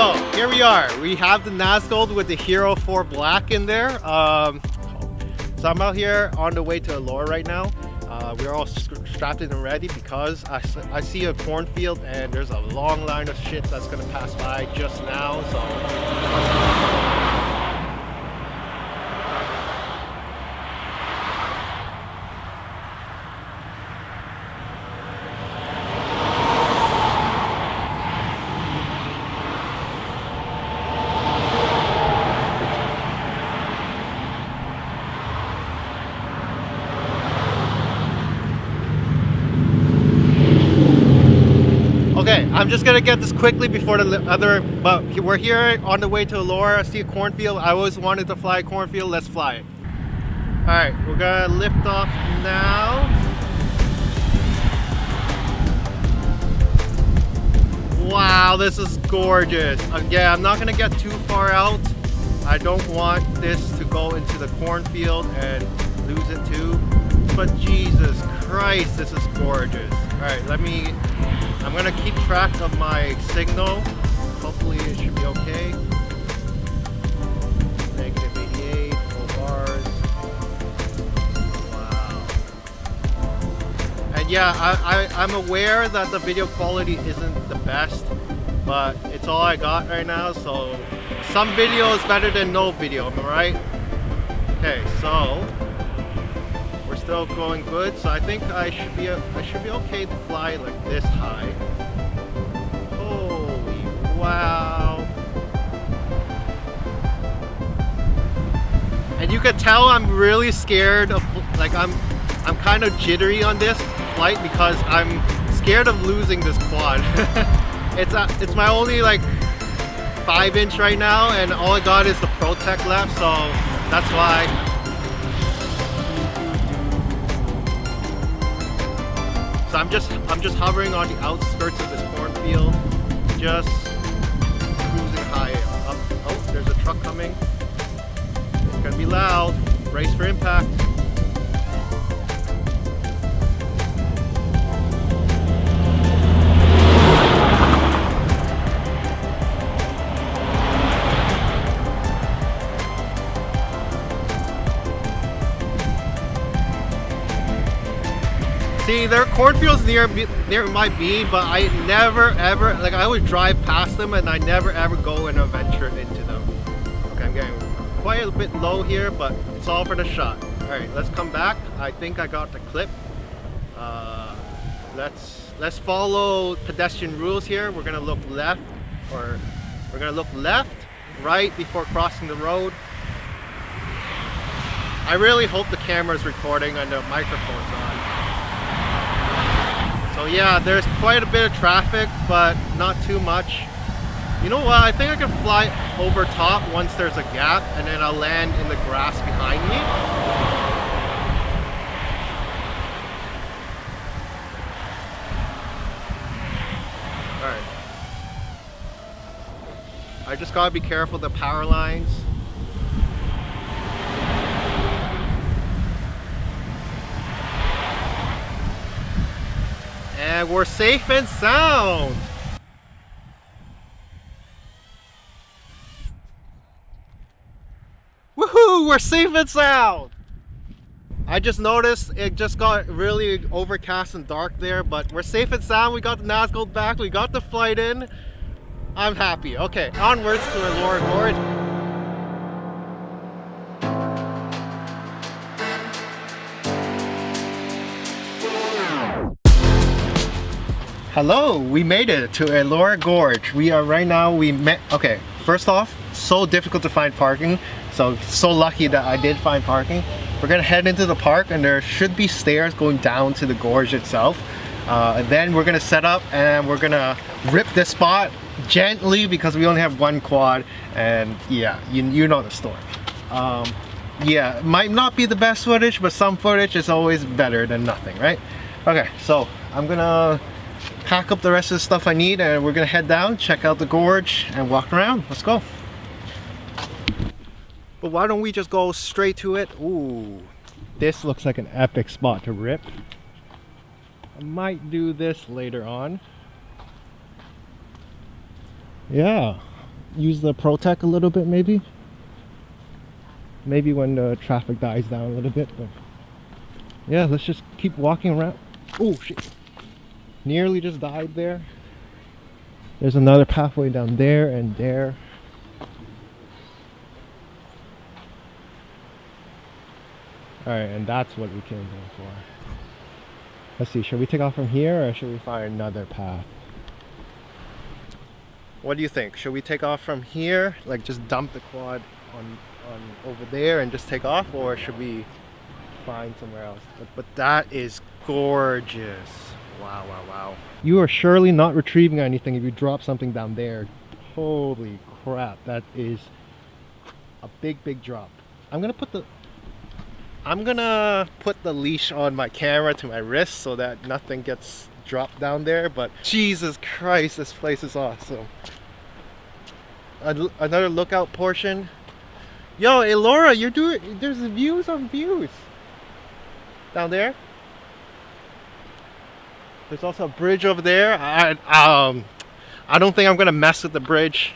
So here we are. We have the Nazgold with the Hero 4 Black in there. So I'm out here on the way to Elora right now. We're all strapped in and ready because I see a cornfield and there's a long line of shit that's gonna pass by just now. So. Okay, I'm just gonna get this quickly before the other, but we're here on the way to Elora. I see a cornfield. I always wanted to fly a cornfield. Let's fly it. All right, we're gonna lift off now. Wow, this is gorgeous. Yeah, I'm not gonna get too far out. I don't want this to go into the cornfield and lose it too. But Jesus Christ, this is gorgeous. All right, I'm gonna keep track of my signal. Hopefully it should be okay. Negative 88, full bars. Wow. And yeah, I'm aware that the video quality isn't the best, but it's all I got right now. So some video is better than no video, am I right? Okay, so we're still going good, so I think I should be okay to fly like this high. Holy wow! And you can tell I'm really scared of, like I'm kind of jittery on this flight because I'm scared of losing this quad. It's my only like 5-inch right now, and all I got is the Protect left, so that's why. So I'm just hovering on the outskirts of this cornfield, just cruising high up. Oh, there's a truck coming. It's gonna be loud. Brace for impact. See, there are cornfields near my beam, but I never ever, like I always drive past them and I never ever go and venture into them. Okay, I'm getting quite a bit low here, but it's all for the shot. All right, let's come back. I think I got the clip. Let's follow pedestrian rules here. We're gonna look left, or we're gonna look left, right before crossing the road. I really hope the camera is recording and the microphone's on. So yeah, there's quite a bit of traffic, but not too much. You know what? I think I can fly over top once there's a gap, and then I'll land in the grass behind me. All right. I just gotta be careful of the power lines. And we're safe and sound. Woohoo! We're safe and sound. I just noticed it just got really overcast and dark there, but we're safe and sound. We got the Nazgold back. We got the flight in. I'm happy. Okay, onwards to Elora Gorge. Hello, we made it to Elora Gorge. We are right now, okay, first off, so difficult to find parking. So lucky that I did find parking. We're gonna head into the park and there should be stairs going down to the gorge itself. And then we're gonna set up and we're gonna rip this spot gently because we only have one quad. And yeah, you know the story. Yeah, it might not be the best footage, but some footage is always better than nothing, right? Okay, so I'm gonna pack up the rest of the stuff I need and we're gonna head down, check out the gorge and walk around. Let's go. But why don't we just go straight to it? Ooh, this looks like an epic spot to rip. I might do this later on. Yeah, use the Protec a little bit, maybe. Maybe when the traffic dies down a little bit, but yeah, let's just keep walking around. Oh shit! Nearly just died there. There's another pathway down there and there. Alright, and that's what we came here for. Let's see, should we take off from here or should we find another path? What do you think? Should we take off from here, like just dump the quad on over there and just take off, or should we find somewhere else? But that is gorgeous. Wow, wow, wow. You are surely not retrieving anything if you drop something down there. Holy crap, that is a big drop. I'm gonna put the leash on my camera to my wrist so that nothing gets dropped down there, but Jesus Christ, this place is awesome. Another lookout portion. Yo, Elora, there's views on views. Down there. There's also a bridge over there. I don't think I'm gonna mess with the bridge.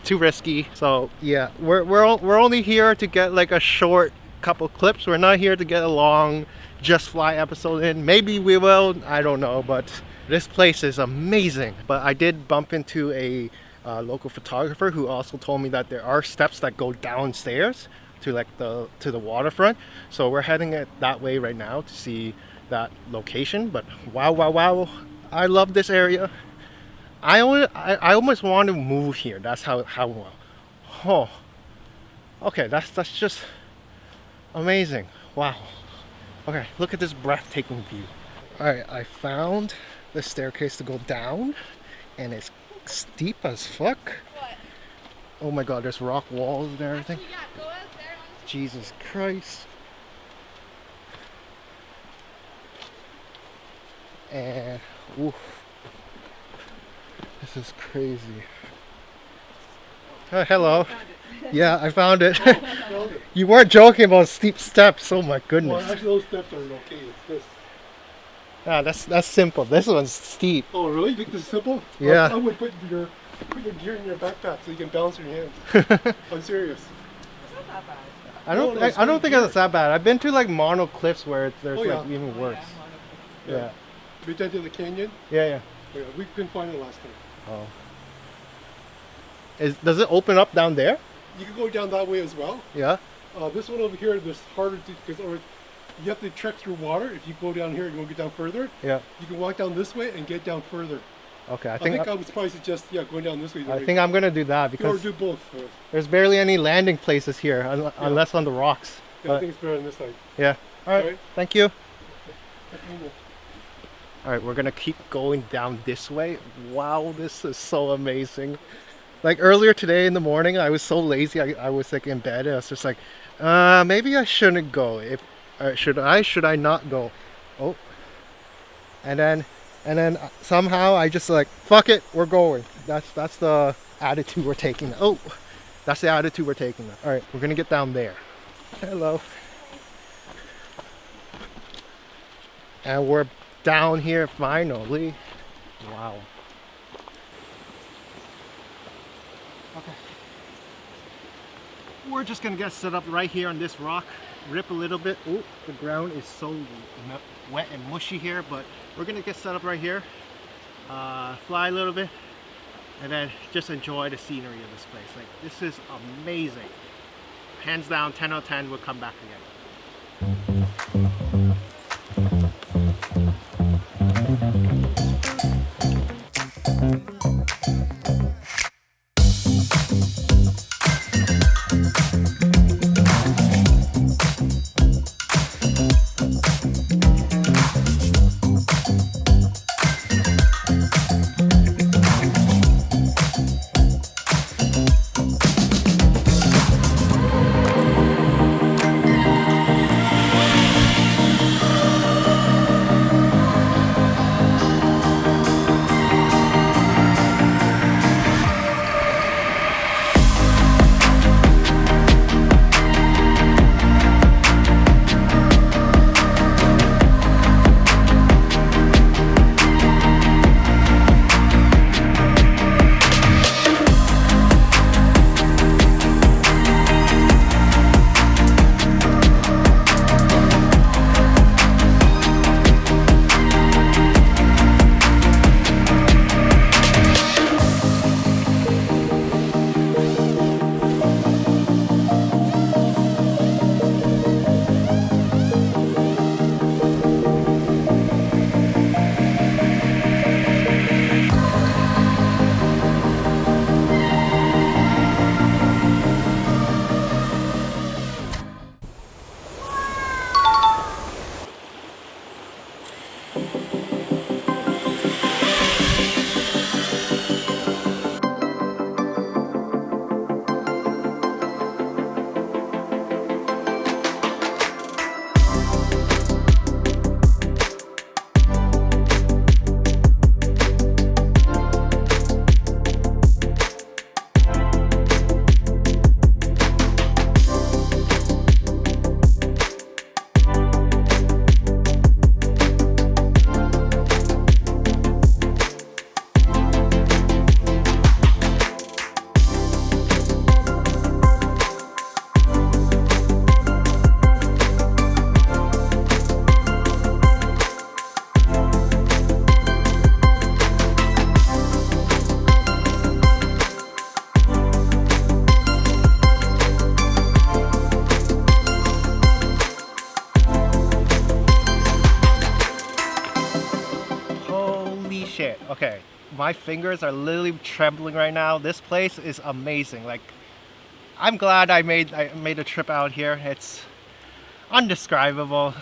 Too risky. So yeah, we're only here to get like a short couple clips. We're not here to get a long just fly episode in. Maybe we will, I don't know, but this place is amazing. But I did bump into a local photographer who also told me that there are steps that go downstairs to like the waterfront, so we're heading it that way right now to see that location. But wow, I love this area. I almost want to move here. That's how well. Oh, okay, that's just amazing. Wow. Okay, look at this breathtaking view. All right, I found the staircase to go down, and it's steep as fuck. What? Oh my god, there's rock walls and everything. Actually, yeah, go out there. Jesus Christ. And oof, this is crazy. Oh, hello. Yeah, I found it. You weren't joking about steep steps. Oh my goodness. Well, actually, those steps are okay. It's this. Ah, that's simple. This one's steep. Oh, really? You think this is simple? Yeah. I would put your gear in your backpack so you can balance your hands. I'm serious. It's not that bad. I don't think it's that bad. I've been to like mono cliffs where there's yeah. like even worse. Yeah. Have you been to the canyon? Yeah. Yeah, we couldn't find it last time. Oh. Does it open up down there? You can go down that way as well. Yeah. This one over here, there's harder to, because you have to trek through water. If you go down here and you want to get down further, yeah, you can walk down this way and get down further. Okay, I think I would probably suggest going down this way. I think I'm gonna do that because or do both. There's barely any landing places here unless on the rocks. Yeah, I think it's better on this side. Yeah. All right. Thank you. All right, we're gonna keep going down this way. Wow, this is so amazing. Like earlier today in the morning, I was so lazy. I was like in bed. And I was just like, maybe I shouldn't go. Should I not go? Oh, and then somehow I just like, fuck it, we're going. That's the attitude we're taking. Oh, that's the attitude we're taking. All right, we're gonna get down there. Hello. And we're down here finally. Wow. Okay. We're just gonna get set up right here on this rock. Rip a little bit. Oh, the ground is so wet and mushy here, but we're gonna get set up right here. Fly a little bit, and then just enjoy the scenery of this place. Like, this is amazing. Hands down, 10 out of 10. We'll come back again. it. Okay, my fingers are literally trembling right now. This place is amazing. Like, I'm glad I made a trip out here. It's undescribable.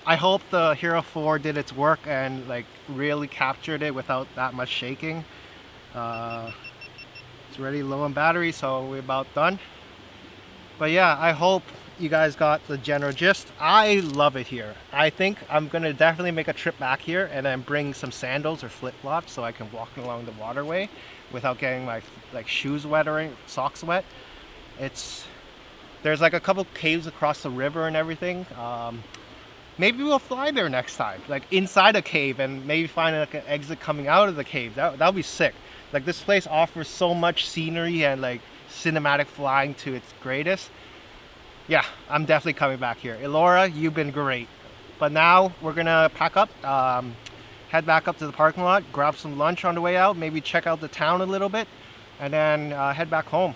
I hope the Hero 4 did its work and like really captured it without that much shaking. It's already low on battery, so we're about done. But yeah, I hope you guys got the general gist. I love it here. I think I'm gonna definitely make a trip back here and then bring some sandals or flip-flops so I can walk along the waterway without getting my like shoes wet or socks wet. There's like a couple caves across the river and everything. Maybe we'll fly there next time, like inside a cave, and maybe find like an exit coming out of the cave. That'll be sick. Like, this place offers so much scenery and like cinematic flying to its greatest. Yeah, I'm definitely coming back here. Elora, you've been great. But now we're gonna pack up, head back up to the parking lot, grab some lunch on the way out, maybe check out the town a little bit, and then head back home.